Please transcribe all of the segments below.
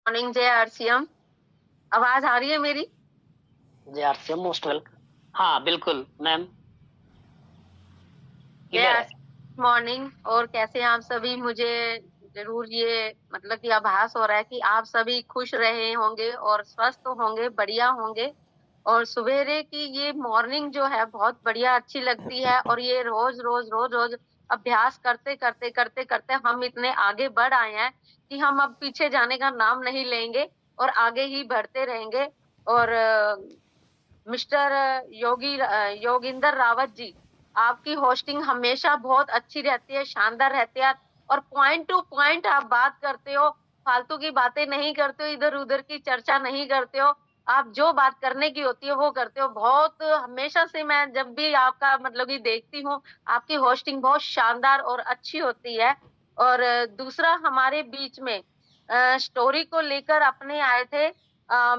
Morning जय RCM. आवाज आ रही है मेरी? जी आरसीएम मोस्ट वेलकम। हाँ बिल्कुल मैम, जय क्लियर है। RCM morning. और कैसे हैं आप सभी? मुझे जरूर ये मतलब कि आभास हो रहा है कि आप सभी खुश रहे होंगे और स्वस्थ होंगे, बढ़िया होंगे। और सवेरे की ये मॉर्निंग जो है बहुत बढ़िया अच्छी लगती है, और ये रोज रोज रोज रोज अभ्यास करते करते करते करते हम इतने आगे बढ़ आए हैं कि हम अब पीछे जाने का नाम नहीं लेंगे और आगे ही बढ़ते रहेंगे। और मिस्टर योगिंदर रावत जी, आपकी होस्टिंग हमेशा बहुत अच्छी रहती है, शानदार रहती है। और पॉइंट टू पॉइंट आप बात करते हो, फालतू की बातें नहीं करते हो, इधर-उधर की चर्चा नहीं करते हो। आप जो बात करने की होती है वो करते हो। बहुत हमेशा से मैं जब भी आपका मतलब कि देखती हूँ, आपकी होस्टिंग बहुत शानदार और अच्छी होती है। और दूसरा हमारे बीच में स्टोरी को लेकर अपने आए थे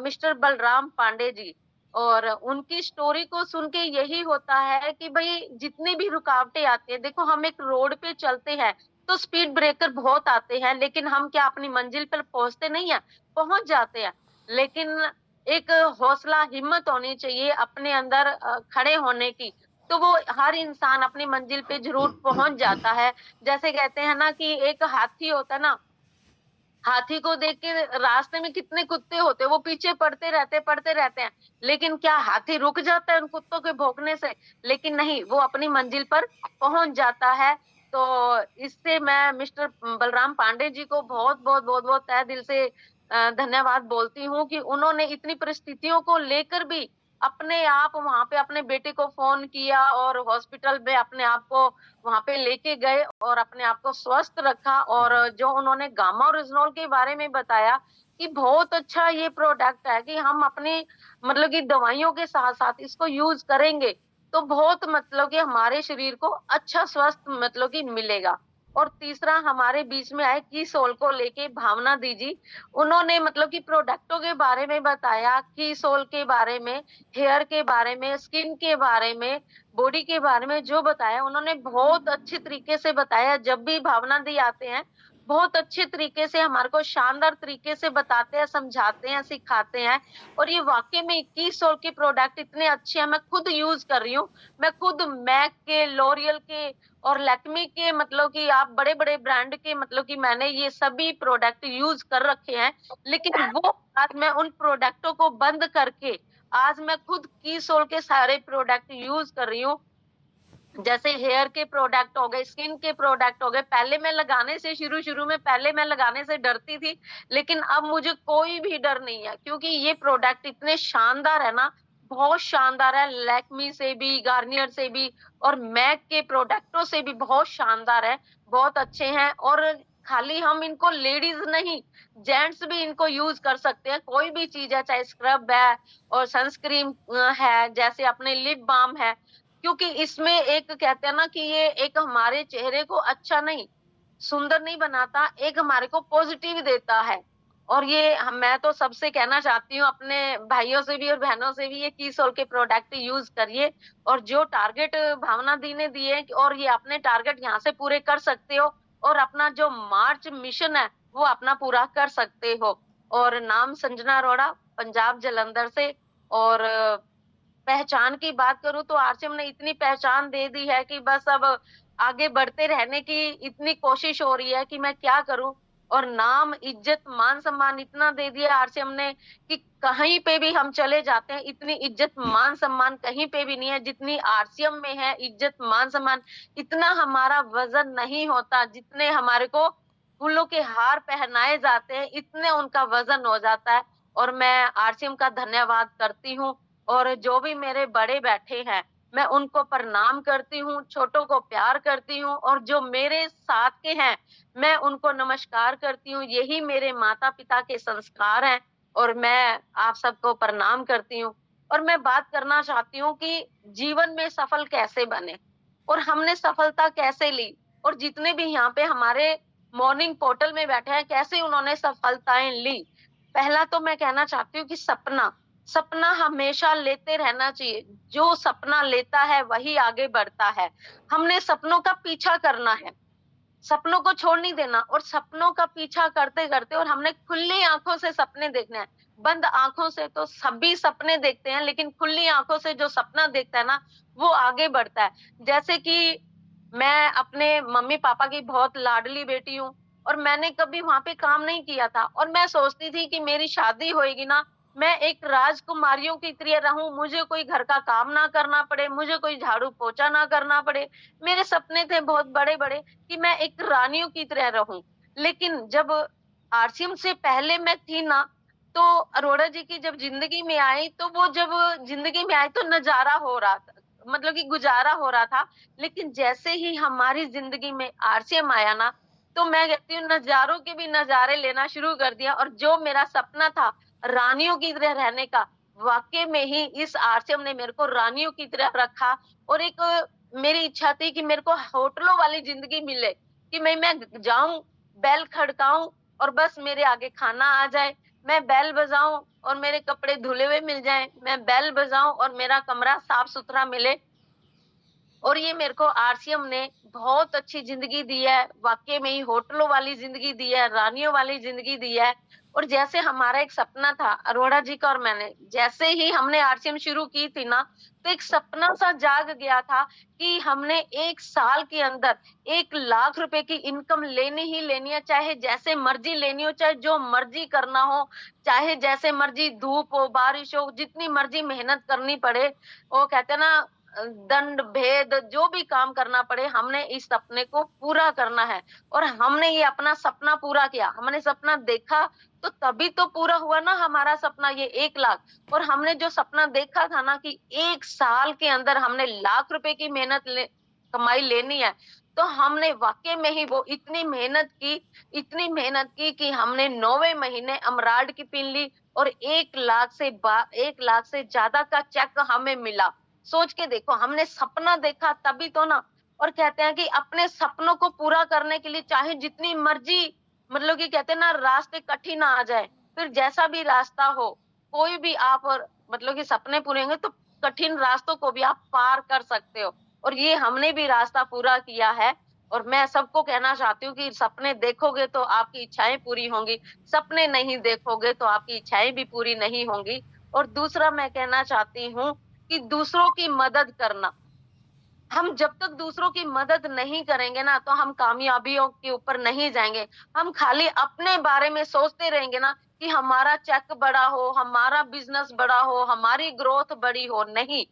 मिस्टर बलराम पांडे जी। और उनकी स्टोरी को सुन के यही होता है कि भई जितनी भी रुकावटें आती हैं, देखो हम एक रोड पे चलते हैं, तो स्पीड ब्रेकर बहुत आते हैं, लेकिन हम क्या अपनी मंजिल पर पहुँचते नहीं हैं? पहुँच जाते हैं। लेकिन एक हौसला, हिम्मत होनी चाहिए अपने अंदर खड़े होने की, तो वो हर इंसान अपनी मंजिल पे ज़रूर पहुँच जाता है। जैसे कहते हैं ना कि एक हाथी होता है ना, हाथी को देख के रास्ते में कितने कुत्ते होते हैं, वो पीछे पड़ते रहते हैं। लेकिन क्या हाथी रुक जाता है उन कुत्तों के भौंकने से? लेकिन नहीं, वो अपनी मंजिल पर पहुँच जाता है। तो इससे मैं मिस्टर बलराम पांडे जी को बहुत-बहुत, बहुत-बहुत तहे दिल से धन्यवाद बोलती हूँ कि उन्होंने इतनी परिस्थितियों को लेकर भी अपने आप वहाँ पे अपने बेटे को फ़ोन किया और हॉस्पिटल में अपने आप को वहाँ पे लेके गए और अपने आप को स्वस्थ रखा। और जो उन्होंने गामा ओरिजिनॉल के बारे में बताया कि बहुत अच्छा ये प्रोडक्ट है कि हम अपनी मतलब कि दवाइयों के साथ-साथ इसको यूज़ करेंगे, तो बहुत मतलब कि हमारे शरीर को अच्छा स्वस्थ मतलब कि मिलेगा। और तीसरा हमारे बीच में आए कीसोल को लेके भावना दी जी, उन्होंने मतलब कि प्रोडक्टों के बारे में बताया, कीसोल के बारे में, हेयर के बारे में, स्किन के बारे में, बॉडी के बारे में जो बताया उन्होंने बहुत अच्छे तरीके से बताया। जब भी भावना दी आते हैं, बहुत अच्छे तरीके से हमारे को शानदार तरीके से बताते हैं, समझाते हैं, सिखाते हैं। और ये वाक़ई में 2100 के प्रोडक्ट इतने अच्छे हैं, मैं खुद यूज़ कर रही हूँ। मैं खुद मैक के, लॉरियल के और लैक्मे के मतलब कि आप बड़े-बड़े ब्रांड के मतलब कि मैंने ये सभी प्रोडक्ट यूज़ कर रखे हैं। लेकिन वो आज मैं उन प्रोडक्टों को बंद करके आज मैं खुद कीसोल के सारे प्रोडक्ट यूज़ कर रही हूँ। जैसे हेयर के प्रोडक्ट हो गए, स्किन के प्रोडक्ट हो गए। पहले मैं लगाने से शुरू-शुरू में पहले मैं लगाने से डरती थी, लेकिन अब मुझे कोई भी डर नहीं है क्योंकि ये प्रोडक्ट इतने शानदार है ना, बहुत शानदार है। लैक्मे से भी, गार्नियर से भी और मैक के प्रोडक्टों से भी बहुत शानदार है, बहुत अच्छे हैं। और खाली हम इनको लेडीज़ नहीं, जेंट्स भी इनको यूज़ कर सकते हैं। कोई भी चीज़ है, चाहे स्क्रब है और सनस्क्रीन है, जैसे अपने लिप बाल्म है। क्योंकि इसमें एक कहते हैं ना कि ये एक हमारे चेहरे को अच्छा नहीं, सुंदर नहीं बनाता, एक हमारे को पॉजिटिव देता है। और ये मैं तो सबसे कहना चाहती हूँ अपने भाइयों से भी और बहनों से भी ये कीसोल के प्रोडक्ट यूज़ करिए। और जो टारगेट भावना दी ने दिए और ये अपने टारगेट यहाँ से पूरे कर सकते हो और अपना जो मार्च मिशन है, वो अपना पूरा कर सकते हो। और नाम संजना अरोड़ा, पंजाब जालंधर से। और पहचान की बात करूँ तो आरसीएम ने इतनी पहचान दे दी है कि बस अब आगे बढ़ते रहने की इतनी कोशिश हो रही है कि मैं क्या करूँ? और नाम, इज़्ज़त, मान-सम्मान इतना दे दिया आरसीएम ने कि कहीं पे भी हम चले जाते हैं, इतनी इज़्ज़त, मान-सम्मान कहीं पे भी नहीं है, जितनी आरसीएम में है इज़्ज़त, मान-सम्मान। इतना हमारा वज़न नहीं होता, जितने हमारे को फूलों के हार पहनाए जाते हैं, इतने उनका वज़न हो जाता है। और मैं आरसीएम का धन्यवाद करती हूँ। और जो भी मेरे बड़े बैठे हैं, मैं उनको प्रणाम करती हूँ, छोटों को प्यार करती हूँ और जो मेरे साथ के हैं, मैं उनको नमस्कार करती हूँ। यही मेरे माता-पिता के संस्कार हैं और मैं आप सबको प्रणाम करती हूँ। और मैं बात करना चाहती हूँ कि जीवन में सफल कैसे बनें और हमने सफलता कैसे ली और जितने भी यहाँ पे हमारे मॉर्निंग पोर्टल में बैठे हैं, कैसे उन्होंने सफलताएँ ली। पहला तो मैं कहना चाहती हूँ कि सपना सपना हमेशा लेते रहना चाहिए। जो सपना लेता है वही आगे बढ़ता है। हमने सपनों का पीछा करना है। सपनों को छोड़ नहीं देना और सपनों का पीछा करते-करते, और हमने खुली आँखों से सपने देखने हैं। बंद आँखों से तो सभी सपने देखते हैं, लेकिन खुली आँखों से जो सपना देखता है ना, वो आगे बढ़ता है। जैसे कि मैं अपने मम्मी-पापा की बहुत लाडली बेटी हूँ और मैंने कभी वहाँ पे काम नहीं किया था और मैं सोचती थी कि मेरी शादी होएगी ना, मैं एक राजकुमारियों की तरह रहूँ, मुझे कोई घर का काम ना करना पड़े, मुझे कोई झाड़ू-पोछा ना करना पड़े। मेरे सपने थे बहुत बड़े-बड़े कि मैं एक रानियों की तरह रहूँ। लेकिन जब आरसीएम से पहले मैं थी ना, तो अरोड़ा जी की जब ज़िंदगी में आई, तो वो जब ज़िंदगी में आई तो नज़ारा हो रहा था, मतलब कि गुज़ारा हो रहा था। लेकिन जैसे ही हमारी ज़िंदगी में आरसीएम आया ना, तो मैं कहती हूँ नज़ारों के भी नज़ारे लेना शुरू कर दिया, और जो मेरा सपना था रानियों की तरह रहने का, वाक़ई में ही इस आरसीएम ने मेरे को रानियों की तरह रखा। और एक मेरी इच्छा थी कि मेरे को होटलों वाली ज़िंदगी मिले, कि मैं जाऊँ, बेल खड़काऊँ और बस मेरे आगे खाना आ जाए। मैं बेल बजाऊँ और मेरे कपड़े धुले हुए मिल जाएँ, मैं बेल बजाऊँ और मेरा कमरा साफ-सुथरा मिले। और ये मेरे को आरसीएम ने बहुत अच्छी ज़िंदगी दी है, वाक़ई में ही होटलों वाली ज़िंदगी दी है, रानियों वाली ज़िंदगी दी है। और जैसे हमारा एक सपना था अरोड़ा जी का और मैंने, जैसे ही हमने आरसीएम शुरू की थी ना, तो एक सपना-सा जाग गया था कि हमने 1 साल के अंदर 1 लाख रुपए की इनकम लेनी ही लेनी है, चाहे जैसे मर्ज़ी लेनी हो, चाहे जो मर्ज़ी करना हो, चाहे जैसे मर्ज़ी धूप हो, बारिश हो, जितनी मर्ज़ी मेहनत करनी पड़े। वो कहते हैं ना, दंड भेद जो भी काम करना पड़े, हमने इस सपने को पूरा करना है। और हमने ये अपना सपना पूरा किया। हमने सपना देखा तो तभी तो पूरा हुआ ना हमारा सपना, ये 1 लाख। और हमने जो सपना देखा था ना कि 1 साल के अंदर हमने लाख रुपए की कमाई लेनी है, तो हमने वाक़ई में ही वो इतनी मेहनत की कि हमने 9वें महीने अमराल्ड की पिन ली और 1 लाख से ज़्यादा का चेक हमें मिला। सोच के देखो, हमने सपना देखा तभी तो ना। और कहते हैं कि अपने सपनों को पूरा करने के लिए चाहे जितनी मर्जी, मतलब कि कहते हैं ना, रास्ते कठिन आ जाए, फिर जैसा भी रास्ता हो, कोई भी आप और मतलब कि सपने पूरे होंगे तो कठिन रास्तों को भी आप पार कर सकते हो। और ये हमने भी रास्ता पूरा किया है। और मैं सबको कहना चाहती हूँ कि सपने देखोगे तो आपकी इच्छाएं पूरी होंगी, सपने नहीं देखोगे तो आपकी इच्छाएं भी पूरी नहीं होंगी। और दूसरा मैं कहना चाहती हूँ कि दूसरों की मदद करना। हम जब तक दूसरों की मदद नहीं करेंगे ना, तो हम कामयाबियों के ऊपर नहीं जाएँगे। हम खाली अपने बारे में सोचते रहेंगे ना कि हमारा चेक बड़ा हो, हमारा बिज़नेस बड़ा हो, हमारी ग्रोथ बड़ी हो, नहीं।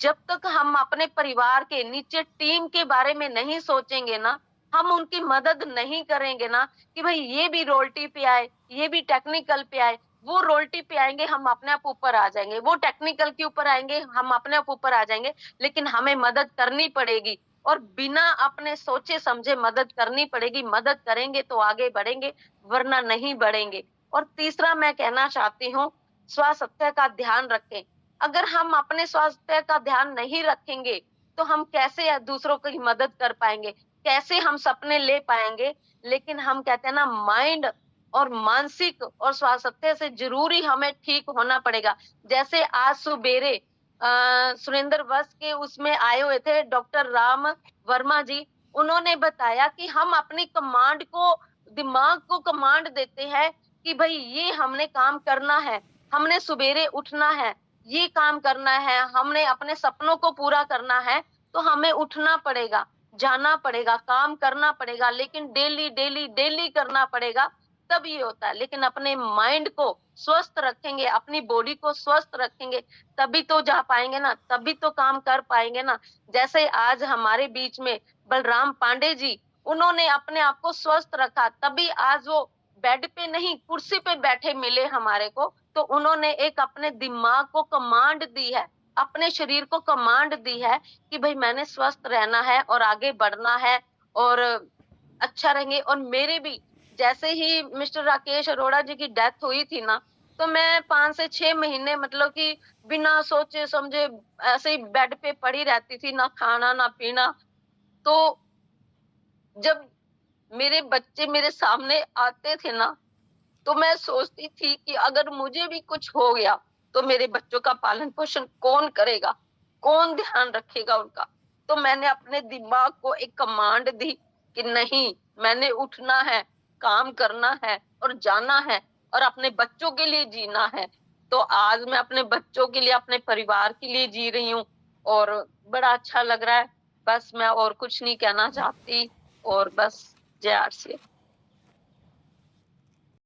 जब तक हम अपने परिवार के नीचे टीम के बारे में नहीं सोचेंगे ना, हम उनकी मदद नहीं करेंगे ना कि भई ये भी रोल्टी पे आए, ये भी टेक्निकल पे आए। वो रोल्टी पे आएँगे, हम अपने आप ऊपर आ जाएँगे। वो टेक्निकल के ऊपर आएँगे, हम अपने आप ऊपर आ जाएँगे। लेकिन हमें मदद करनी पड़ेगी और बिना अपने सोचे समझे मदद करनी पड़ेगी। मदद करेंगे तो आगे बढ़ेंगे, वरना नहीं बढ़ेंगे। और तीसरा मैं कहना चाहती हूँ, स्वास्थ्य का ध्यान रखें। अगर हम अपने स्वास्थ्य का ध्यान नहीं रखेंगे, तो हम कैसे दूसरों की मदद कर पाएँगे? कैसे हम सपने ले पाएँगे? लेकिन हम कहते हैं ना, माइंड और मानसिक और स्वास्थ्य से ज़रूरी हमें ठीक होना पड़ेगा। जैसे आज सुबेरे सुरेंद्र वस्त्र के उसमें आए हुए थे डॉक्टर राम वर्मा जी। उन्होंने बताया कि हम अपनी कमांड को, दिमाग को कमांड देते हैं कि भई ये हमने काम करना है, हमने सुबेरे उठना है, ये काम करना है, हमने अपने सपनों को पूरा करना है, तो हमें उठना पड़ेगा, जाना पड़ेगा, काम करना पड़ेगा, लेकिन डेली, डेली, डेली करना पड़ेगा, तब ये होता है। लेकिन अपने माइंड को स्वस्थ रखेंगे, अपनी बॉडी को स्वस्थ रखेंगे, तभी तो जा पाएँगे ना, तभी तो काम कर पाएँगे ना। जैसे आज हमारे बीच में बलराम पांडे जी, उन्होंने अपने आप को स्वस्थ रखा, तभी आज वो बेड पे नहीं, कुर्सी पे बैठे मिले हमारे को। तो उन्होंने एक अपने दिमाग को कमांड दी है, अपने शरीर को कमांड दी है कि भई मैंने स्वस्थ रहना है और आगे बढ़ना है और अच्छा रहेंगे। और मेरे भी जैसे ही मिस्टर राकेश अरोड़ा जी की डेथ हुई थी ना, तो मैं 5 से 6 महीने, मतलब कि बिना सोचे-समझे ऐसे ही बेड पे पड़ी रहती थी, ना खाना, ना पीना। तो जब मेरे बच्चे मेरे सामने आते थे ना, तो मैं सोचती थी कि अगर मुझे भी कुछ हो गया, तो मेरे बच्चों का पालन-पोषण कौन करेगा? कौन ध्यान रखेगा उनका? तो मैंने अपने दिमाग को एक कमांड दी कि नहीं, मैंने उठना है, काम करना है और जाना है और अपने बच्चों के लिए जीना है। तो आज मैं अपने बच्चों के लिए, अपने परिवार के लिए जी रही हूँ और बड़ा अच्छा लग रहा है। बस मैं और कुछ नहीं कहना चाहती और बस जय आरसीएम।